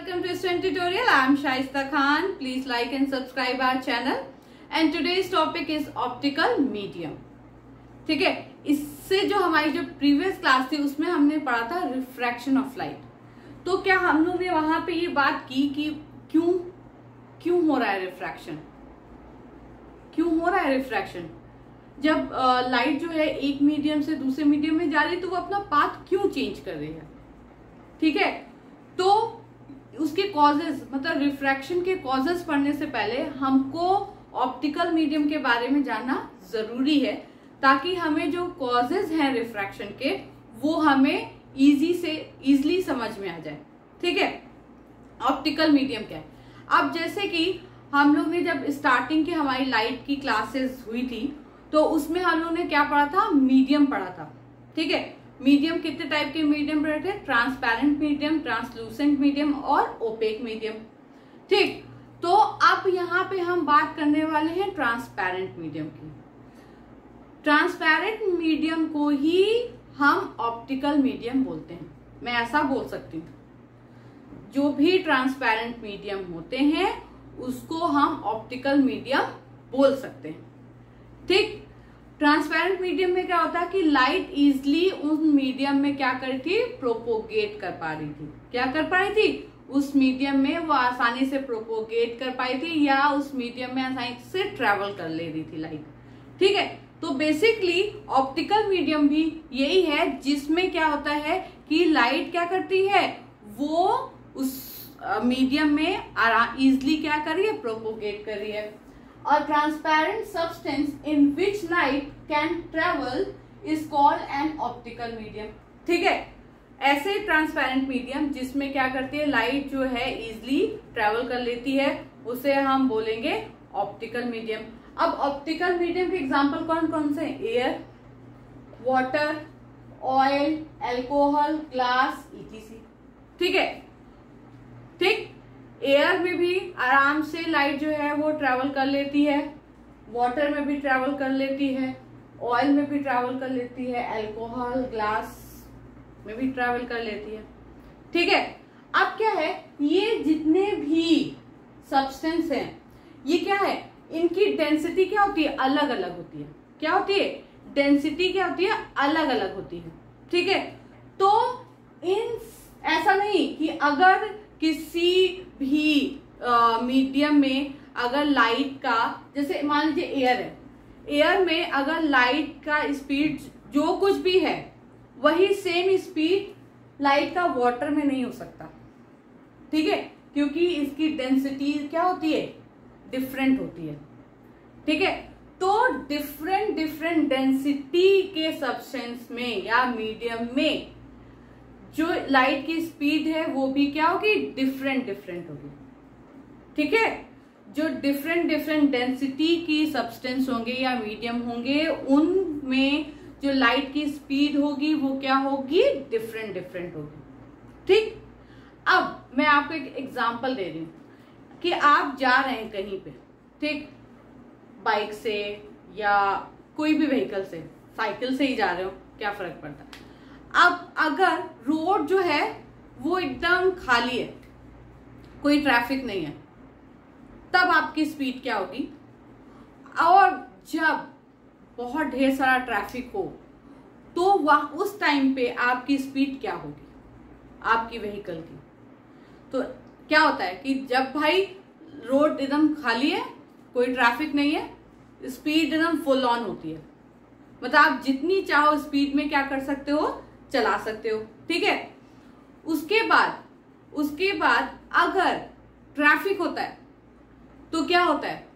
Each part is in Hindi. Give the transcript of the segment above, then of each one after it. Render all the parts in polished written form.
welcome to Student Tutorial. I am Shaista Khan. Please like and subscribe our channel. And today's topic is optical medium. ठीक है, इससे जो हमारी जो प्रीवियस क्लास थी उसमें हमने पढ़ा था रिफ्रैक्शन ऑफ लाइट। तो क्या हम लोग ने वहां पे ये बात की कि क्यों हो रहा है रिफ्रैक्शन, क्यों हो रहा है रिफ्रैक्शन। जब लाइट जो है एक मीडियम से दूसरे मीडियम में जा रही है तो वो अपना पाथ क्यों चेंज कर रही है। ठीक है, तो उसके कॉजेस मतलब रिफ्रैक्शन के कॉजेस पढ़ने से पहले हमको ऑप्टिकल मीडियम के बारे में जानना जरूरी है, ताकि हमें जो कॉजेस हैं रिफ्रैक्शन के वो हमें इजीली समझ में आ जाए। ठीक है, ऑप्टिकल मीडियम क्या है। अब जैसे कि हम लोग ने जब स्टार्टिंग की हमारी लाइट की क्लासेस हुई थी तो उसमें हम लोग ने क्या पढ़ा था, मीडियम पढ़ा था। ठीक है, मीडियम कितने टाइप के मीडियम पढ़े थे, ट्रांसपेरेंट मीडियम, ट्रांसलूसेंट मीडियम और ओपेक मीडियम। ठीक, तो अब यहाँ पे हम बात करने वाले हैं ट्रांसपेरेंट मीडियम की। ट्रांसपेरेंट मीडियम को ही हम ऑप्टिकल मीडियम बोलते हैं। मैं ऐसा बोल सकती हूँ, जो भी ट्रांसपेरेंट मीडियम होते हैं उसको हम ऑप्टिकल मीडियम बोल सकते हैं। ठीक, ट्रांसपेरेंट मीडियम में क्या होता है कि लाइट इजिली उस मीडियम में क्या कर रही थी, प्रोपोगेट कर पा रही थी। क्या कर पा रही थी, उस मीडियम में वो आसानी से प्रोपोगेट कर पाई थी या उस मीडियम में आसानी से ट्रेवल कर ले रही थी लाइट। ठीक है, तो बेसिकली ऑप्टिकल मीडियम भी यही है जिसमें क्या होता है कि लाइट क्या करती है, वो उस मीडियम में इजिली क्या कर रही है, प्रोपोगेट कर रही है। और transparent substance in which light can travel is called an optical medium. ठीक है, ऐसे ट्रांसपेरेंट मीडियम जिसमें क्या करती है, लाइट जो है इजिली ट्रेवल कर लेती है, उसे हम बोलेंगे ऑप्टिकल मीडियम। अब ऑप्टिकल मीडियम के एग्जांपल कौन कौन से हैं, air, water, oil, alcohol, glass, etc. ठीक है, ठीक, एयर में भी आराम से लाइट जो है वो ट्रेवल कर लेती है, वाटर में भी ट्रेवल कर लेती है, ऑयल में भी ट्रेवल कर लेती है, अल्कोहल, ग्लास में भी ट्रेवल कर लेती है। ठीक है, अब क्या है, ये जितने भी सब्सटेंस हैं ये क्या है, इनकी डेंसिटी क्या होती है, अलग अलग होती है। क्या होती है, डेंसिटी क्या होती है, अलग अलग होती है। ठीक है, तो ऐसा नहीं कि अगर किसी भी मीडियम में अगर लाइट का, जैसे मान लीजिए एयर है, एयर में अगर लाइट का स्पीड जो कुछ भी है वही सेम स्पीड लाइट का वाटर में नहीं हो सकता। ठीक है, क्योंकि इसकी डेंसिटी क्या होती है, डिफरेंट होती है। ठीक है, तो डिफरेंट डेंसिटी के सब्सटेंस में या मीडियम में जो लाइट की स्पीड है वो भी क्या होगी, डिफरेंट होगी। ठीक है, जो डिफरेंट डेंसिटी की सब्सटेंस होंगे या मीडियम होंगे उनमें जो लाइट की स्पीड होगी वो क्या होगी, डिफरेंट होगी। ठीक, अब मैं आपको एक एग्जांपल दे रही हूं कि आप जा रहे हैं कहीं पे, ठीक, बाइक से या कोई भी व्हीकल से, साइकिल से ही जा रहे हो, क्या फर्क पड़ता है। अब अगर रोड जो है वो एकदम खाली है, कोई ट्रैफिक नहीं है, तब आपकी स्पीड क्या होगी। और जब बहुत ढेर सारा ट्रैफिक हो तो वह उस टाइम पे आपकी स्पीड क्या होगी, आपकी व्हीकल की। तो क्या होता है कि जब भाई रोड एकदम खाली है, कोई ट्रैफिक नहीं है, स्पीड एकदम फुल ऑन होती है, मतलब आप जितनी चाहो स्पीड में क्या कर सकते हो, चला सकते हो। ठीक है, उसके बाद अगर ट्रैफिक होता है तो क्या होता है,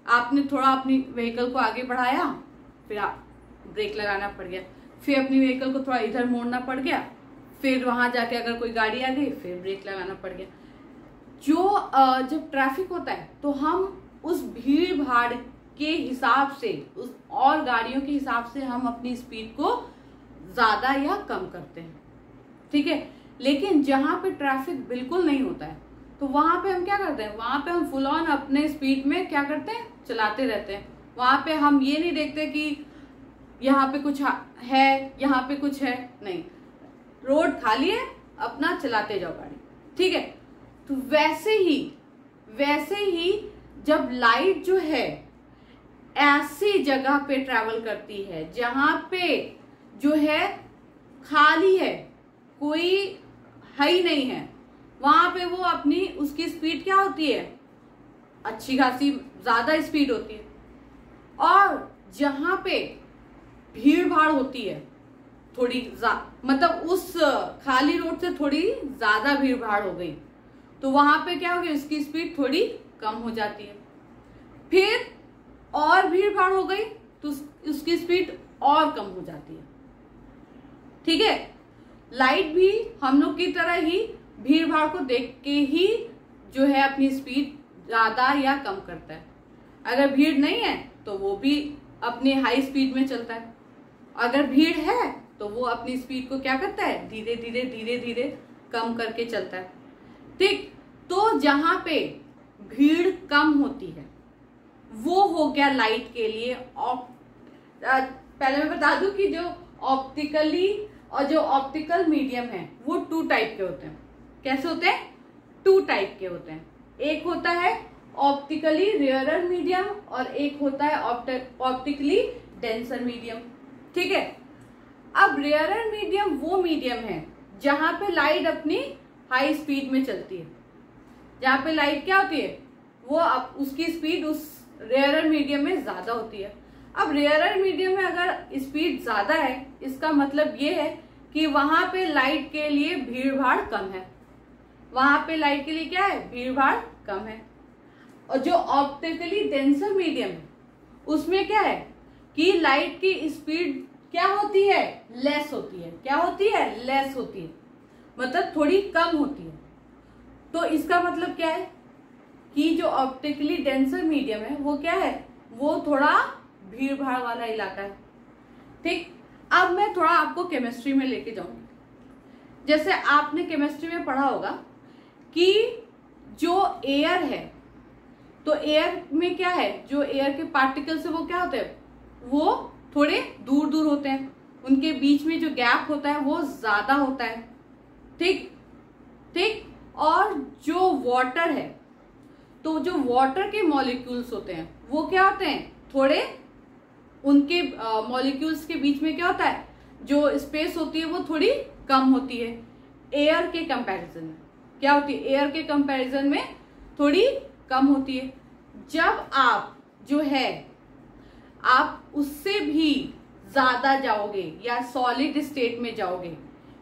आपने थोड़ा अपनी व्हीकल को आगे बढ़ाया, फिर आप ब्रेक लगाना पड़ गया, फिर अपनी व्हीकल को थोड़ा इधर मोड़ना पड़ गया, फिर वहां जाके अगर कोई गाड़ी आ गई फिर ब्रेक लगाना पड़ गया। जब ट्रैफिक होता है तो हम उस भीड़ भाड़ के हिसाब से, उस और गाड़ियों के हिसाब से हम अपनी स्पीड को ज्यादा या कम करते हैं। ठीक है, लेकिन जहां पे ट्रैफिक बिल्कुल नहीं होता है तो वहां पे हम क्या करते हैं, वहां पे हम फुल ऑन अपने स्पीड में क्या करते हैं, चलाते रहते हैं। वहां पे हम ये नहीं देखते कि यहाँ पे कुछ है, यहाँ पे कुछ है, नहीं, रोड खाली है, अपना चलाते जाओ गाड़ी। ठीक है, तो वैसे ही जब लाइट जो है ऐसी जगह पे ट्रैवल करती है जहां पे जो है खाली है, कोई है ही नहीं है, वहां पे वो अपनी उसकी स्पीड क्या होती है, अच्छी खासी ज्यादा स्पीड होती है। और जहां पे भीड़ भाड़ होती है थोड़ी मतलब उस खाली रोड से थोड़ी ज्यादा भीड़ भाड़ हो गई तो वहां पे क्या होगी, उसकी स्पीड थोड़ी कम हो जाती है। फिर और भीड़ भाड़ हो गई तो उसकी स्पीड और कम हो जाती है। ठीक है, लाइट भी हम लोग की तरह ही भीड़ भाड़ को देख के ही जो है अपनी स्पीड ज्यादा या कम करता है। अगर भीड़ नहीं है तो वो भी अपने हाई स्पीड में चलता है, अगर भीड़ है तो वो अपनी स्पीड को क्या करता है, धीरे धीरे कम करके चलता है। ठीक, तो जहां पे भीड़ कम होती है वो हो गया लाइट के लिए पहले मैं बता दूं कि जो ऑप्टिकली और जो ऑप्टिकल मीडियम है वो 2 टाइप के होते हैं। कैसे होते हैं, 2 टाइप के होते हैं। एक होता है ऑप्टिकली रेयरर मीडियम और एक होता है ऑप्टिकली डेंसर मीडियम। ठीक है, अब रेयरर मीडियम वो मीडियम है जहां पे लाइट अपनी हाई स्पीड में चलती है, जहां पे लाइट क्या होती है, वो उसकी स्पीड उस रेयरर मीडियम में ज्यादा होती है। अब रेयरर मीडियम में अगर स्पीड ज्यादा है इसका मतलब ये है कि वहां पे लाइट के लिए भीड़ भाड़ कम है, वहां पे लाइट के लिए क्या है, भीड़ भाड़ कम है। और जो ऑप्टिकली डेंसर मीडियम है उसमें क्या है कि लाइट की स्पीड क्या होती है, लेस होती है। क्या होती है, लेस होती है, मतलब थोड़ी कम होती है। तो इसका मतलब क्या है कि जो ऑप्टिकली डेंसर मीडियम है वो क्या है, वो थोड़ा भीड़ भाड़ वाला इलाका है। ठीक, अब मैं थोड़ा आपको केमिस्ट्री में लेके जाऊंगी। जैसे आपने केमिस्ट्री में पढ़ा होगा कि जो एयर है, तो एयर में क्या है, जो एयर के पार्टिकल्स है वो क्या होते हैं, वो थोड़े दूर दूर होते हैं, उनके बीच में जो गैप होता है वो ज्यादा होता है। ठीक ठीक, और जो वाटर है, तो जो वाटर के मॉलिक्यूल्स होते हैं वो क्या होते हैं, थोड़े उनके मॉलिक्यूल्स के बीच में क्या होता है, जो स्पेस होती है वो थोड़ी कम होती है एयर के कंपैरिजन में। क्या होती है, एयर के कंपैरिजन में थोड़ी कम होती है। जब आप जो है आप उससे भी ज्यादा जाओगे या सॉलिड स्टेट में जाओगे,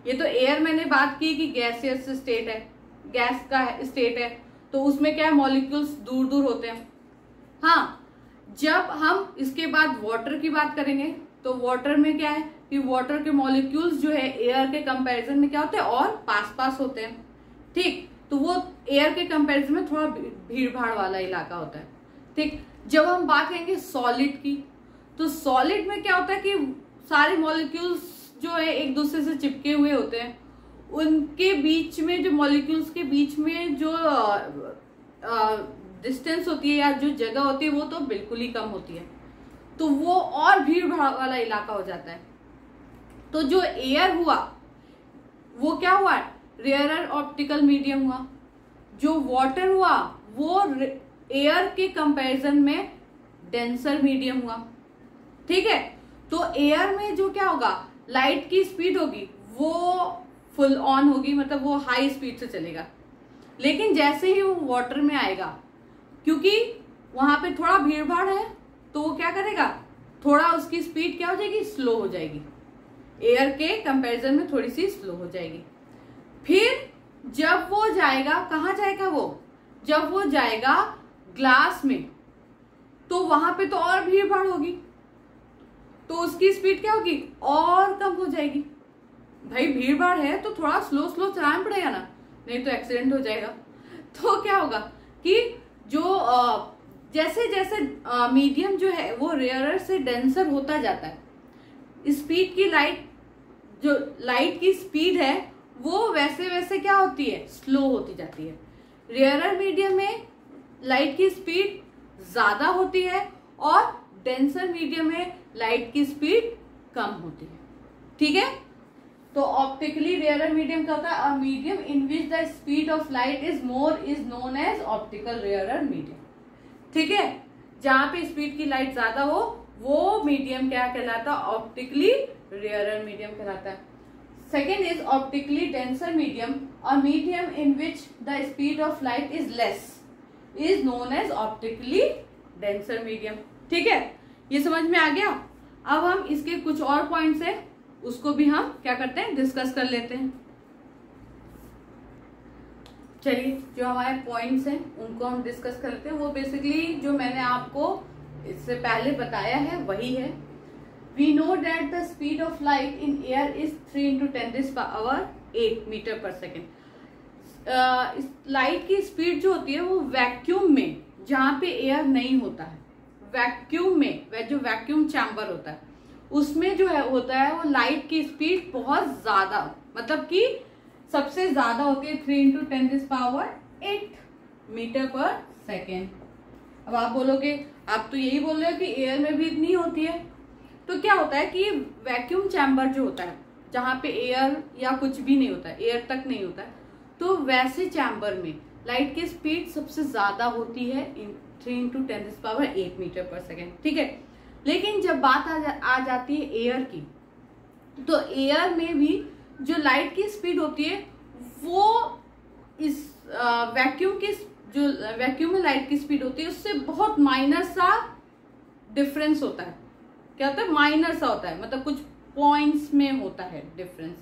ये तो एयर मैंने बात की कि गैसियस स्टेट है, गैस का स्टेट है, तो उसमें क्या है, मॉलिक्यूल्स दूर दूर होते हैं। हाँ, जब हम इसके बाद वाटर की बात करेंगे तो वाटर में क्या है कि वाटर के मॉलिक्यूल्स जो है एयर के कंपैरिजन में क्या होते हैं, और पास पास होते हैं। ठीक, तो वो एयर के कंपैरिजन में थोड़ा भीड़ भाड़ वाला इलाका होता है। ठीक, जब हम बात करेंगे सॉलिड की, तो सॉलिड में क्या होता है कि सारे मॉलिक्यूल्स जो है एक दूसरे से चिपके हुए होते हैं, उनके बीच में जो मॉलिक्यूल्स के बीच में जो डिस्टेंस होती है या जो जगह होती है वो तो बिल्कुल ही कम होती है, तो वो और भीड़ भाड़ वाला इलाका हो जाता है। तो जो एयर हुआ वो क्या हुआ, रेयरर ऑप्टिकल मीडियम हुआ। जो वाटर हुआ वो एयर के कंपैरिजन में डेंसर मीडियम हुआ। ठीक है, तो एयर में जो क्या होगा, लाइट की स्पीड होगी वो फुल ऑन होगी, मतलब वो हाई स्पीड से चलेगा। लेकिन जैसे ही वो वाटर में आएगा, क्योंकि वहां पे थोड़ा भीड़ भाड़ है, तो वो क्या करेगा, थोड़ा उसकी स्पीड क्या हो जाएगी, स्लो हो जाएगी, एयर के कंपैरिजन में थोड़ी सी स्लो हो जाएगी। फिर जब वो जाएगा, कहाँ जाएगा वो, जब वो जाएगा ग्लास में, तो वहां पे तो और भीड़ भाड़ होगी, तो उसकी स्पीड क्या होगी, और कम हो जाएगी। भाई भीड़ भाड़ है तो थोड़ा स्लो स्लो चलाना पड़ेगा ना, नहीं तो एक्सीडेंट हो जाएगा। तो क्या होगा कि जो जैसे जैसे मीडियम जो है वो रेयरर से डेंसर होता जाता है, स्पीड की जो लाइट की स्पीड है वो वैसे वैसे क्या होती है, स्लो होती जाती है। रेयरर मीडियम में लाइट की स्पीड ज्यादा होती है और डेंसर मीडियम में लाइट की स्पीड कम होती है। ठीक है, तो ऑप्टिकली रेयरर मीडियम क्या होता है? A medium in which the speed of light is more is known as optical rarer medium. ठीक है, जहां पे स्पीड की लाइट ज्यादा हो वो मीडियम क्या कहलाता है? ऑप्टिकली रेयरर मीडियम कहलाता है। Second is optically denser medium, a medium in which the speed of light is less is known as optically denser medium. ठीक है, ये समझ में आ गया। अब हम इसके कुछ और पॉइंट्स हैं, उसको भी हम क्या करते हैं? डिस्कस कर लेते हैं। चलिए, जो हमारे पॉइंट्स हैं उनको हम डिस्कस कर लेते हैं। वो बेसिकली जो मैंने आपको इससे पहले बताया है वही है। We know that the speed of light in air is 3 × 10⁸ metre per second. Light की स्पीड जो होती है वो वैक्यूम में, जहां पे एयर नहीं होता है, वैक्यूम में, जो वैक्यूम चैम्बर होता है उसमें जो है होता है वो लाइट की स्पीड बहुत ज्यादा, मतलब कि सबसे ज्यादा होती है 3 × 10⁸ मीटर पर सेकेंड। अब आप बोलोगे, आप तो यही बोल रहे हो कि एयर में भी इतनी होती है। तो क्या होता है कि वैक्यूम चैम्बर जो होता है जहां पे एयर या कुछ भी नहीं होता है, एयर तक नहीं होता है, तो वैसे चैम्बर में लाइट की स्पीड सबसे ज्यादा होती है 3 × 10⁸ मीटर पर सेकेंड। ठीक है, लेकिन जब बात आ जाती है एयर की, तो एयर में भी जो लाइट की स्पीड होती है वो इस वैक्यूम की, जो वैक्यूम में लाइट की स्पीड होती है उससे बहुत माइनर सा डिफरेंस होता है। क्या होता है? माइनर सा होता है, मतलब कुछ पॉइंट्स में होता है डिफरेंस।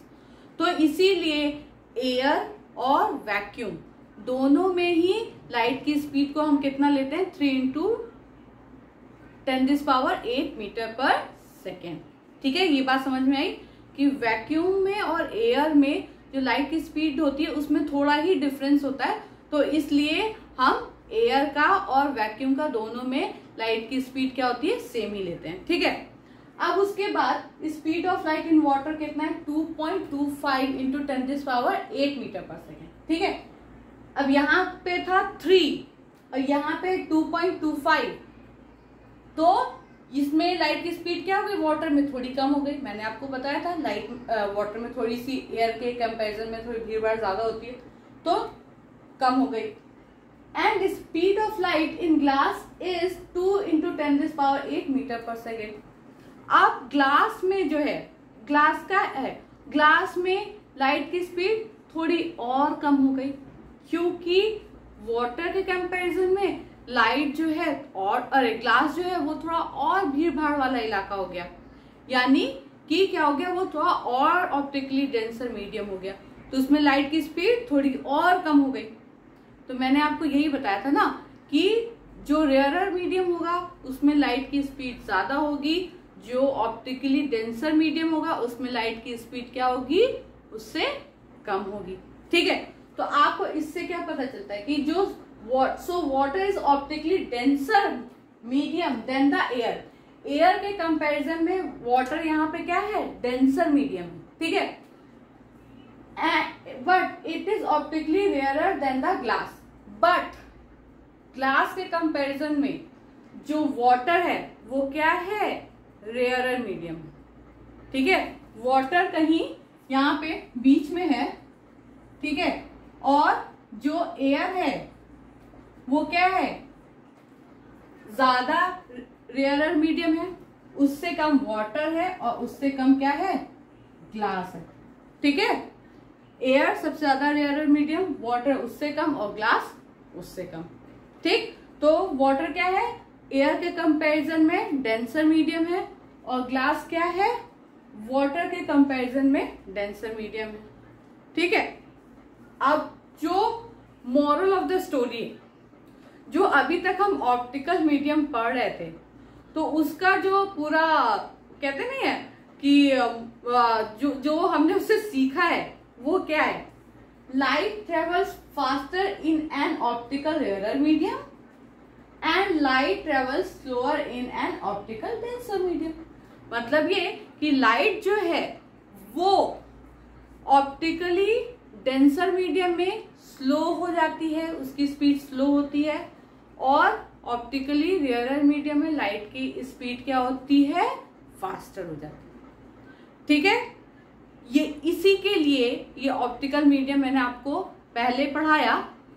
तो इसीलिए एयर और वैक्यूम दोनों में ही लाइट की स्पीड को हम कितना लेते हैं? 3 × 10⁸ मीटर पर सेकेंड। ठीक है, ये बात समझ में आई कि वैक्यूम में और एयर में जो लाइट की स्पीड होती है उसमें थोड़ा ही डिफरेंस होता है, तो इसलिए हम एयर का और वैक्यूम का दोनों में लाइट की स्पीड क्या होती है? सेम ही लेते हैं। ठीक है, अब उसके बाद speed of light in water कितना है? 2.25 × 10⁸ मीटर पर सेकेंड। ठीक है, अब यहाँ पे था 3 और यहाँ पे 2.25, तो इसमें लाइट की स्पीड क्या हो गई? वाटर में थोड़ी कम हो गई। मैंने आपको बताया था लाइट वाटर में थोड़ी सी एयर के कंपैरिजन में थोड़ी भीड़ भाड़ ज्यादा होती है, तो कम हो गई। And speed of light in glass is 2 × 10⁸ metre per second. अब ग्लास में जो है, ग्लास का है, ग्लास में लाइट की स्पीड थोड़ी और कम हो गई, क्योंकि वाटर के कंपैरिजन में लाइट जो है और ग्लास जो है वो थोड़ा और भीड़ भाड़ वाला इलाका हो गया, यानी कि क्या हो गया? वो थोड़ा और ऑप्टिकली डेंसर मीडियम हो गया, तो उसमें लाइट की स्पीड थोड़ी और कम हो गई। तो मैंने आपको यही बताया था ना कि जो रेयरर मीडियम होगा उसमें लाइट की स्पीड ज्यादा होगी, जो ऑप्टिकली डेंसर मीडियम होगा उसमें लाइट की स्पीड क्या होगी? उससे कम होगी। ठीक है, तो आपको इससे क्या पता चलता है कि जो water is optically denser medium than the air. Air के कंपैरिजन में वाटर यहाँ पे क्या है? डेंसर मीडियम है। ठीक है, but it is optically rarer than the glass. But glass के कंपैरिजन में जो वाटर है वो क्या है? Rarer medium. ठीक है, वाटर कहीं यहाँ पे बीच में है, ठीक है, और जो एयर है वो क्या है? ज्यादा रेयरर मीडियम है, उससे कम वाटर है और उससे कम क्या है? ग्लास है। ठीक है, एयर सबसे ज्यादा रेयरर मीडियम, वाटर उससे कम और ग्लास उससे कम। ठीक, तो वाटर क्या है? एयर के कंपैरिजन में डेंसर मीडियम है और ग्लास क्या है? वाटर के कंपैरिजन में डेंसर मीडियम है। ठीक है, अब जो मोरल ऑफ द स्टोरी, जो अभी तक हम ऑप्टिकल मीडियम पढ़ रहे थे, तो उसका जो पूरा कहते नहीं है कि जो हमने उससे सीखा है वो क्या है? Light travels faster in an optical rarer medium and light travels slower in an optical denser medium. मतलब ये कि लाइट जो है वो ऑप्टिकली डेंसर मीडियम में स्लो हो जाती है, उसकी स्पीड स्लो होती है, और ऑप्टिकली रेयरर मीडियम में लाइट की स्पीड क्या होती है? फास्टर हो जाती है। ठीक है, ये इसी के लिए ये ऑप्टिकल मीडियम मैंने आपको पहले पढ़ाया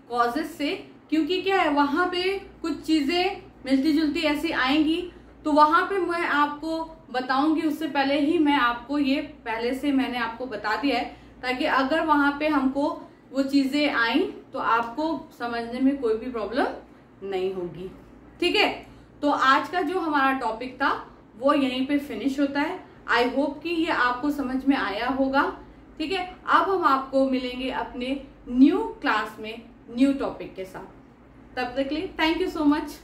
कॉजेस से, क्योंकि क्या है वहां पे कुछ चीजें मिलती जुलती ऐसी आएंगी, तो वहां पे मैं आपको बताऊंगी। उससे पहले ही मैं आपको ये पहले से मैंने आपको बता दिया है, ताकि अगर वहां पे हमको वो चीजें आई तो आपको समझने में कोई भी प्रॉब्लम नहीं होगी। ठीक है, तो आज का जो हमारा टॉपिक था वो यहीं पे फिनिश होता है। आई होप कि ये आपको समझ में आया होगा। ठीक है, अब हम आपको मिलेंगे अपने न्यू क्लास में न्यू टॉपिक के साथ। तब तक के लिए थैंक यू सो मच।